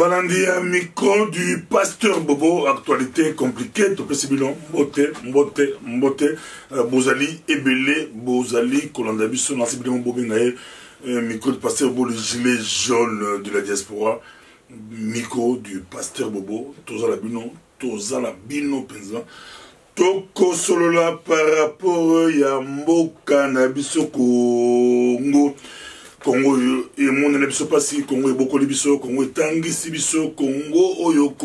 Balandia micro du pasteur Bobo, actualité compliquée, tout petit bilan, mbote, Bozali, Ebele, Bozali, Kolandabiso, Nancy Bilan Bobinae, micro du pasteur Bobo, le gilet jaune de la diaspora, micro du pasteur Bobo, Tozala Bino, Penza, Toko Solola par rapport à Mboka Nabiso Congo. Congo et mon biso pasi Congo et beaucoup de biso Congo et tangisi biso Congo oyo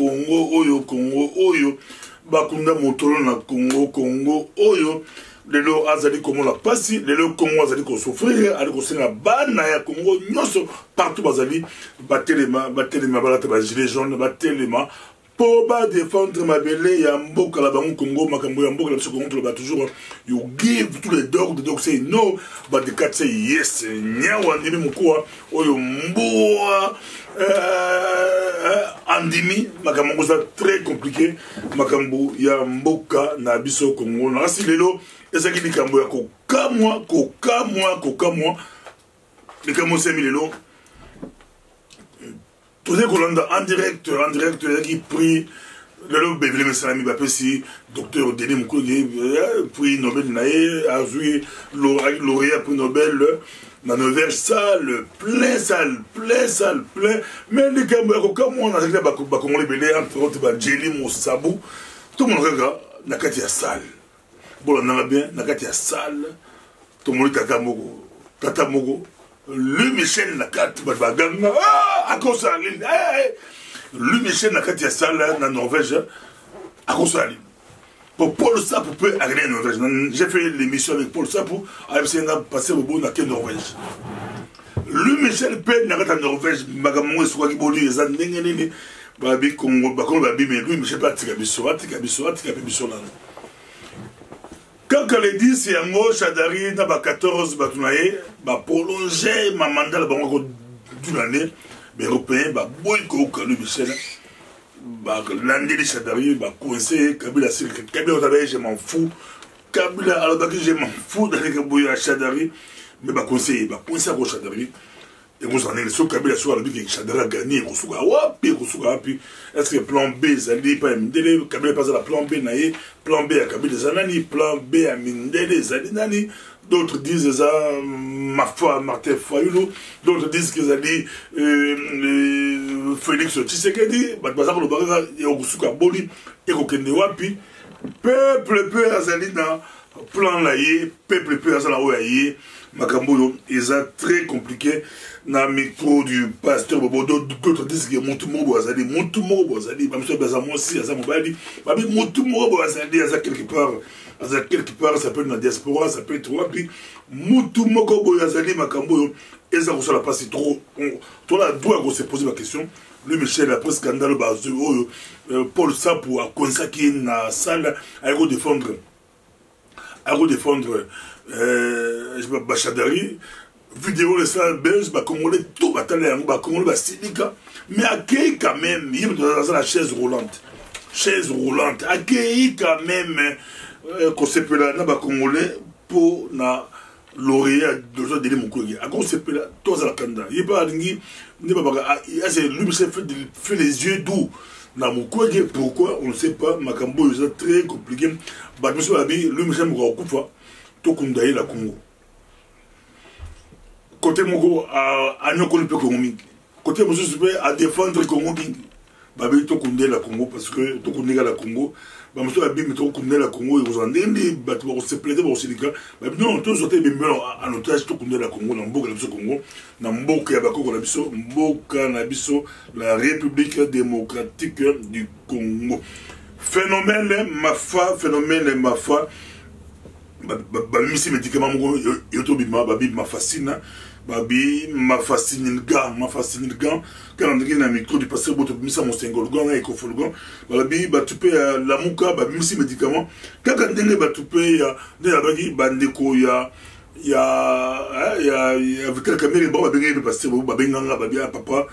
bakunda motolo na Congo oyo lelo azali Congo la pasi lelo Congo azali ko souffrir ali ko senga bana ya Congo nyoso partout bazali batelema balata ba gilet jaune batelema pour défendre ma belle ya mboka la bango Congo makambo ya mboka la biso Congo ba toujours you give tous les dogs the dogs say no but the cat say yes nyawa ndimi mukua oyo mboa andimi makambo ça très compliqué makambo ya mboka na biso Congo na si lelo ezaki likambo ya kokamwa likambo semi lelo tout est en direct, qui prie le Bévélé Messalami Bapesi, docteur Denis Mukwege, prix Nobel Naé, a joué lauréat prix Nobel, dans une verge salle, plein. Mais les Camerounais, comme on a dit, comme on les belé, entre autres, Djeli Moussabou, tout le monde regarde, Nakati à salle. Bon, on a bien, Nakati à salle, tout le monde est Tata Mogo. Lui Michel Nakati Baganga à cause de lui Michel Nakati Sala na Norvège à cause de pour Paul Sapou peut arriver en Norvège. J'ai fait l'émission avec Paul Sapou avec passé au bout de Norvège. Lui Michel peut Nakati en Norvège Magamon Swagi Boli les Andengenini Babi Congo Bakon Babi mais lui Michel pas Tikabiso là. Quand elle dit c'est un mot, Chadari, n'a pas 14 batunaye, va prolonger ma mandat d'une année, mais européen, va boycott Kalu Michel, va lander les Chadari, va coincer Kabila Sirke, Kabila Otabaye, je m'en fous, Kabila Alobaki, je m'en fous d'aller Kabouya Chadari, mais va coincer à Chadari. Et vous en êtes sur Kabila sur la vie que Chadari a gagné, Wapi, est-ce que plan B, Zali, pas Mindele, Kabila passe à la plan B, Naye, plan B à Kabila Zanani, plan B à Mindele, Zalinani, d'autres disent ça, ma foi, Martin Foyoulo, d'autres disent que Zali, Félix Tshisekedi, Batbazar le Barra, et Okusuka Boli, et Kokende Wapi, peuple peu à Zalina, plan Laye, peuple peu à Zalaouaye, Makambo, ils sont très compliqué. Na micro du pasteur Bobo, d'autres disent que Moutoumou Boazali, Bamso Bazamo aussi, Azamobali, Babi Moutoumou Boazali, quelque part, ça peut être dans la diaspora, ça peut être Wapi, Moutoumou Boazali, Makambo, et ça reçoit la passe trop. Toi là, doit se poser ma question. Le Michel, après scandale, Paul Sapou a consacré na salle à défendre, Bachadari. Vidéo les salles belges, Congolais, tout bataille, Congolais, syndicat, mais accueille quand même, il y a la chaise roulante, accueille quand même, qu'on s'appelle là, Congolais, pour na lauréat de l'autre délai Mukwege. À cause s'appelle là, tous à la Kanda. Il n'y a pas lui, fait les yeux doux. Na Mukwege, pourquoi, on ne sait pas, Makambo, c'est très compliqué. Monsieur Abi, lui, Michel Moukoufa, tout Kundaï, la Congo. Côté Mogo à Nyokon Congo côté Mogo à défendre Congo Babi to Koundé la Congo parce que to Koundé la Congo bah monsieur Babi mais to Koundé la Congo et vous en avez bâtiment se plaisir au syndicat Babi non tous sauter bien en otage to Koundé la Congo dans Mboka la biso Congo dans Mboka ya Bakoko la biso Mboka na biso la République démocratique du Congo phénomène ma foi Babi si médicament Mogo yotobima Babi ma fascine Babi ma fascine le gars quand on dit dans le micro du pasteur Boto misa mon sengolgan et kofolgan Babi batupé la muka Babi misi médicament quand on dit batupé de la bagi bandeko ya avec la caméra bon Babi le pasteur Babi nganga Babi papa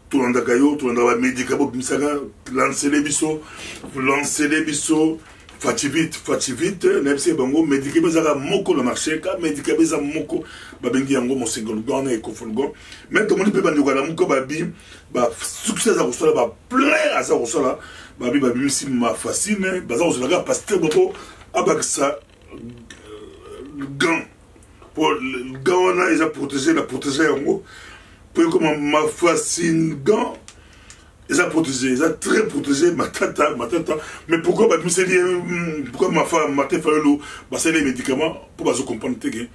tout le monde médicament misa lancer les biso Fativite, n'importe bango, médicament ça moko le marché, car médicament ça moko, babengi yango mon single gone et kofolgo. Mais tout le monde peut bango la moko babi, ba succès à reçoit ba plein à ça reçoit babi babi si ma fascine, baza reçoit la pasteur boko, abak ça gant pour le gant là ils a protégé yango, pour comme ma fascine gant. Ils ont protégé, ils ont très protégé ma tata. Mais pourquoi pourquoi ma femme, ma tête fait les médicaments pour se comprendre que ils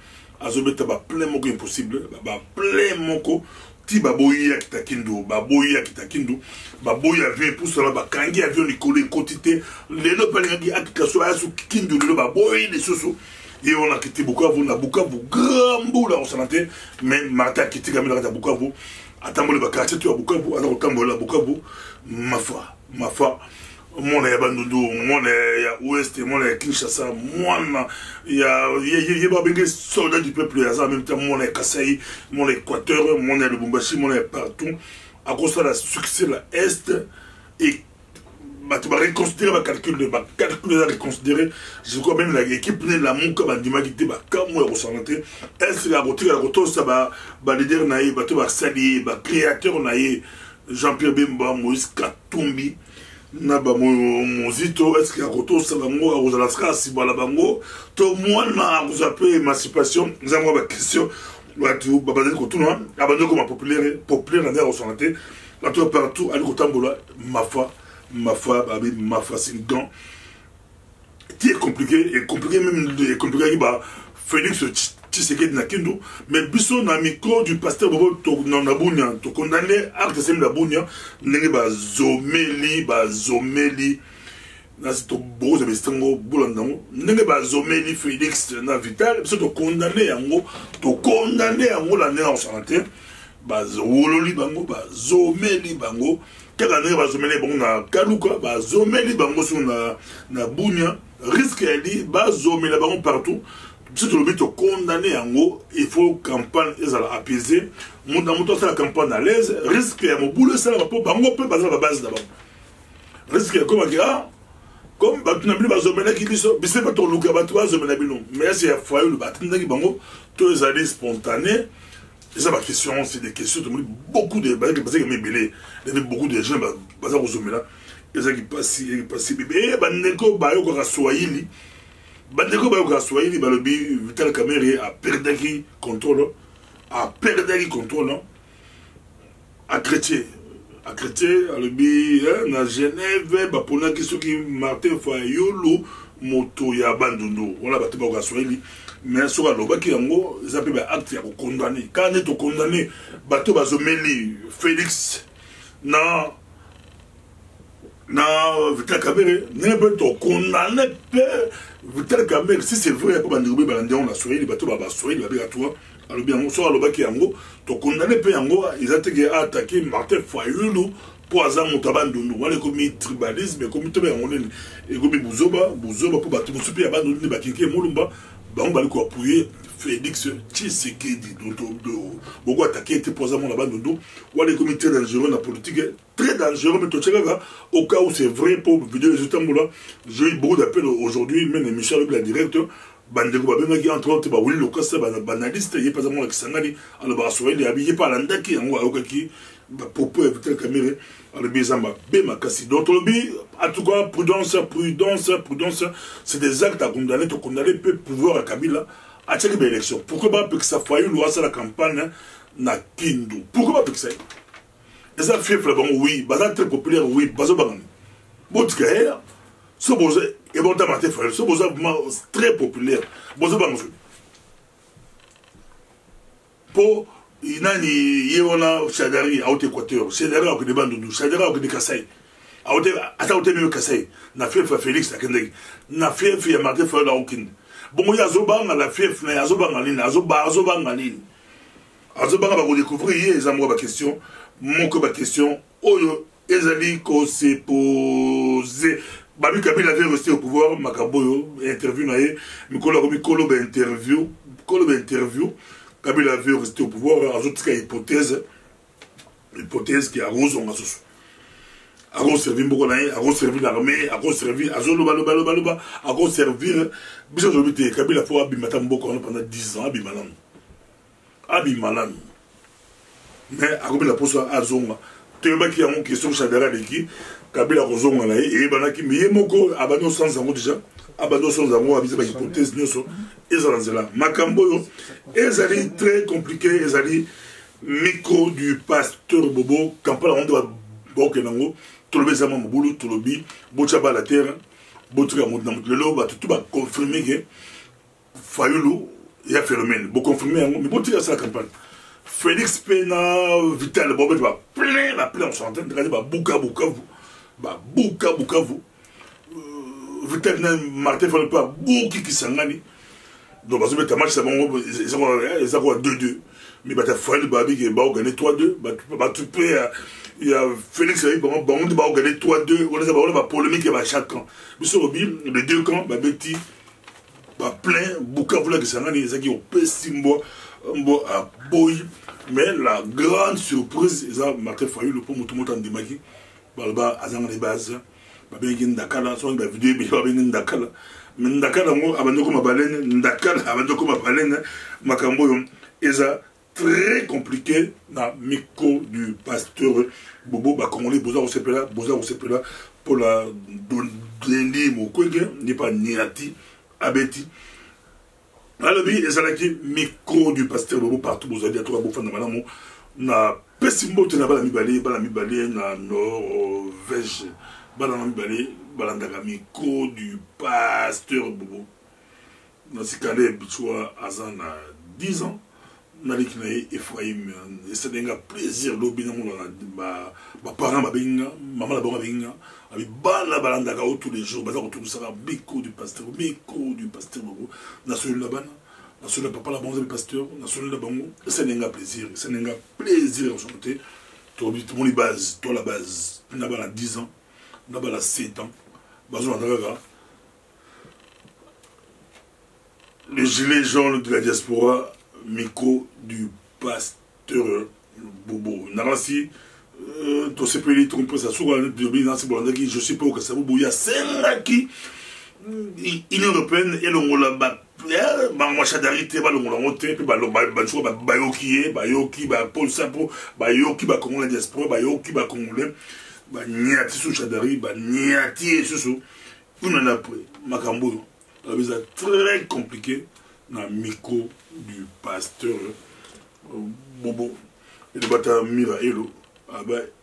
mettent plein de impossible, plein de ti baboya kitakindo, baboya vient pour cela, bakangi avion Nicolas quantité, les lots palingi akikaso asu kindo le baboya les soso. Et on a quitté Bukavu, on a Bukavu, grand bout là on s'en était, mais Martha a quitté Gamela à Bukavu. Attends, le quartier tu as Bukavu, alors Tambola Bukavu, ma foi, mon est Bandundu, mon est Ouest, mon est Kinshasa, mon il y a pas bien soldats du peuple, il y a en même temps mon est Kasaï, mon est Équateur, mon est Lubumbashi, mon est partout. À cause de la succès la Est et tu vas reconsidérer, calculer, reconsidérer. Je crois même l'équipe n'est la monka bandimagité, comme moi ressenté. Est-ce la route, ça va, leader naïe, tu vas sali, créateur naïe, Jean-Pierre Bemba, Moïse Katumbi, Naba Mozito, est-ce que la route, ça va moi, aux Alaska, si voilà bango, tout le monde a vous appelé émancipation, nous avons une question, tu vas baser le tout, abandonné comme populaire, dans l'air ressenté, là tu vas partout, à l'Ikotambola, ma foi, c'est une gant. C'est compliqué, et compliqué même, Félix Tshisekedi Nakindo, mais Bisson na micro du pasteur Bobo Nabunya, to condamné, acte de Nabunya, n'est pas zomeli, là c'est ton beau, c'est Stango, Boulandamo, n'est pas zomeli, Félix, na vital, c'est to condamné, la néa en santé, Wololi Bango, zomeli Bango, quelle année va zomeli Bango na Kaluka, zomeli Bango sur na Bunya, risque à dire, zomeli Bango partout. Si tu veux te condamner en haut, il faut que la campagne soit apaisée. Mon la campagne à l'aise, risque à mon boulot, ça va pas baser la base d'abord. Risque comme tu n'as plus de zomela qui dit, mais c'est pas ton look à toi, zomela bilon. Mais c'est un foyer, le bâtiment qui bango, tous les années spontanés. Et ça, ma question, c'est des questions, beaucoup de gens qui passent, il y avait beaucoup de gens qui passent au zomela. Et ça qui passe, bébé, bandeko, bayo, kwa swahili. Bandeko Bayoka Swahili, Balobi, Vital Kamerhe a perdu contrôle, à Chrétien, à Lobi, na Genève, Bapona qui sont qui Martin Fayolo, Moto ya Bandundu, on a battu Bayoka Swahili, mais sur la loba qui en gros, ils appellent acte à condamner. Quand on est condamné, Bato Bazomeli, Félix, Vital Kamerhe, n'est pas ton condamné, Vital Kamerhe, si c'est vrai, il n'y a pas de on a soigné, les bateaux, il y a toi, alors bien, on sort à l'obaki yango, ton condamné, ils ont attaqué Martin Fayulu pour Azam Montabandounou, on est comme tribalisme, comme tu es et comme Bouzoba, pour battre mon super abandonné, Bakiki, Molumba, on va le appuyer. Félix Tshisekedi, beaucoup attaqué, était posé à mon abandon, ou les comités dangereux dans la politique, très dangereux, mais tout ça, au cas où c'est vrai pour vidéo les résultats, j'ai eu beaucoup d'appels aujourd'hui, même Michel le directeur, Bandeko Babemaki, entre autres, oui, le cas, c'est banaliste, il n'y a pas de Kisangani, alors Barsoïl, il est habillé par l'Andaki, en Wakaki, pour éviter le caméra, alors Bizamba, Bemakasi. D'autres lobbies, en tout cas, prudence, c'est des actes à condamner, te condamner peut pouvoir à Kabila. À chaque élection, pourquoi pas que ça faille loi sur la campagne na Kindu? Pourquoi pas que ça? Et ça fait là, oui, bazar très populaire, oui, bazo bangan. Bon, tu sais, ce bozo, et bon, t'as maté frère, ce bozo très populaire, bozo bangan. Pour, il n'a ni yéona Chadari, à haute Équateur, Chadari à côté de Bandundu, Chadari à côté de Kassai, à haute même Kassai, n'a fait Félix, n'a fait Martin Fayulu à aucune. Bon, il y a Zobang à la fief, il y a Zobang à l'île, Azobang à l'île. Azobang va vous découvrir, ils ont ma question, mon question, Oyo, Ezali, ko s'est posé. Babi Kabila avait resté au pouvoir, Makaboyo, interview, Mikolo interview, Kabila avait resté au pouvoir, Azot, hypothèse qui arrose, on a sous. a conservé beaucoup d'années, a conservé l'armée, a conservé, a conservé, bisa aujourd'hui, Kabila fois Abimata Mboko pendant 10 ans, Abimalan. Mais a combien la poste à Zonga. Tu vois qu'il y a une question Chadara de qui, Kabila Zonga là, et Banaki, mais Moko, Abano sans amour déjà, Abano sans amour, Abisa hypothèse, Nyoso, et Zanzela. Makambo, Ezali très compliqué, Ezali micro du pasteur Bobo, Kampala, on doit Bokenango. Tolobe zama mobulu tolobi bochaba la terre botuka modna lelo ba tout ba confirmer que Fayulu ya phénomène bo confirmer mais botuka ça la campagne Félix Pena Vital Bobo ba plein on s'entend de ba Bukavu Vital Martin Fayulu pas Buki Kisangani donc bazo beta match ça bon ils ont 2-2 mais bah t'as Fayulu babi qui ba gagner 3-2 bah tu peux il y a Félix qui va gagner 3-2, on a polémique à chaque camp. Mais sur les deux camps, Betty, plein, Bukavu qui s'en a qui ont Pessimbo, à Boy. Mais la grande surprise, c'est Martin Fayulu, le pomme tout le monde en démaki, Balba, Azang les bases, Babengin Dakala, soit la vidéo, mais Babengin Dakala. Mais Ndakala, Abandoko Mabalen, Ndakala, Abandoko Mabalen, Makambo, Eza. Très compliqué dans le micro du pasteur Bobo Bakongolé, Boza Osepela, pour la donner mon collègue, n'est pas Niati, Abeti. Alors, il y a un micro du pasteur Bobo partout, vous avez dit à toi, Bobo Fanamanamo, na Pessimbo, tu n'as pas la Balami, na Norvège, Balami, Balandaga, micro du pasteur Bobo. Dans ce cas-là, Bichoua Azan a 10 ans. Nalik na Ephraim et ça n'a plaisir lobi na ba parents babinga maman la bonga binga abi bala balanda ka tous les jours baza tout ça biko du pasteur Bobo na celui la bana na celui papa la bonga du pasteur na celui la bango ça n'a plaisir en santé to bi tout mon base toi la base na bala 10 ans na bala 7 ans bazo ndaka le gilet jaune de la diaspora micro du pasteur Bobo. Narasi, tu sais pas, tu comprends ça, souvent, je sais pas où ça vous bouille, c'est qui Union européenne et l'on l'a moi chadarité, l'on l'a monté, puis bayoki, Paul Sapo, bayoki, Congolais diaspora, bayoki, Congolais, niati sous chadari, niati sous, on en a pris, Makambo, c'est très compliqué. Dans le micro du pasteur Bobo. Et le bâtard Miraelo,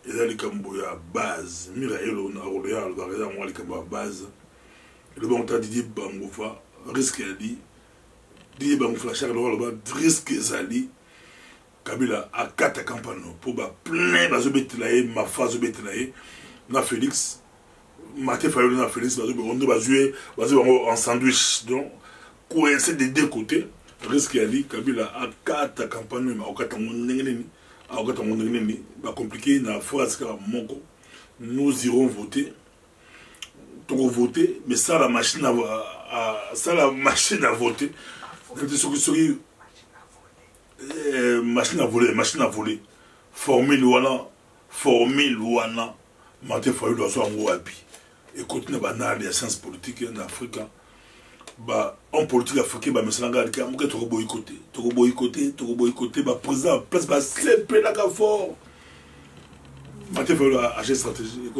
il a les Camboya à base. Miraelo, on a Orléans, il va les Camboya à base. Et le bon temps Didier Bangoufa, risque à dit, Didier Bangoufa, chaque fois, risque à dit, Kabila a 4 campagnes pour plein de ma phase de na Félix, Martin Fayulu na Félix, on doit jouer en sandwich. Donc, coincé des deux côtés, risque à dire Kabila a 4 campagnes, mais à compliqué dans la phrase que nous irons voter, mais ça la machine à voter, machine à voler, formule Wana, Martin Fayulu doit soit en Wabi, et continuer à les sciences politiques en Afrique. En politique africaine, mais c'est un qui a boycotté, président, place, c'est fort. Martin Fayulu a acheté stratégie,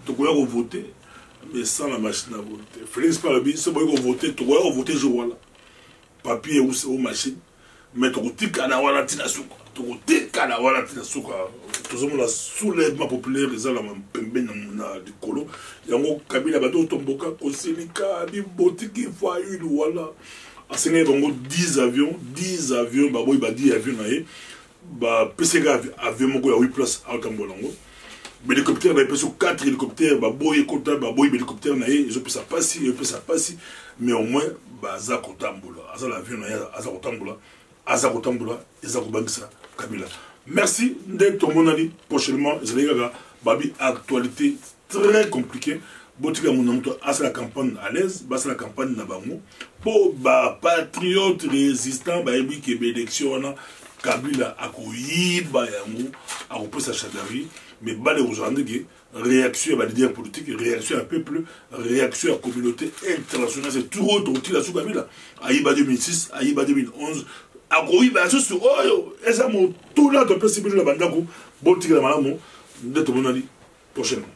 tu peux voter, mais sans la machine à voter. Félix Parabi, c'est bon voter, tu peux voter, je vois là. Papier ou machine, mais tu peux la tinasuka. Tu tout le soulèvement populaire, les gens du colo. Il y a un Kabila Bado Tomboka, Koselika, Bibotiki, Fayulu, voilà. À 10 avions, 10 avions, 10 avions, PCG avion, 8 places à Tambolango. Mais l'hélicoptère, il y a 4 hélicoptères, hélicoptère, ils ont pu ça passer, mais au moins, Kabila. Merci d'être mon ami. Prochainement, Babi, actualité très compliquée. Botika Mounamto, la campagne à l'aise, la campagne Nabango. Pour patriote résistant, Babi qui est élection, Kabila Akoyi, Bayango, akopesa chadari mais bale ozalande ke réaction ya leader politique, réaction à peuple, réaction à communauté internationale. C'est tout autre outil la Soukabila. Aïba 2006, Aïba 2011. Aïba, c'est sur oh, et ça m'a tout là, tu peux s'y la bandako, bon tigre la maman, de ton prochainement.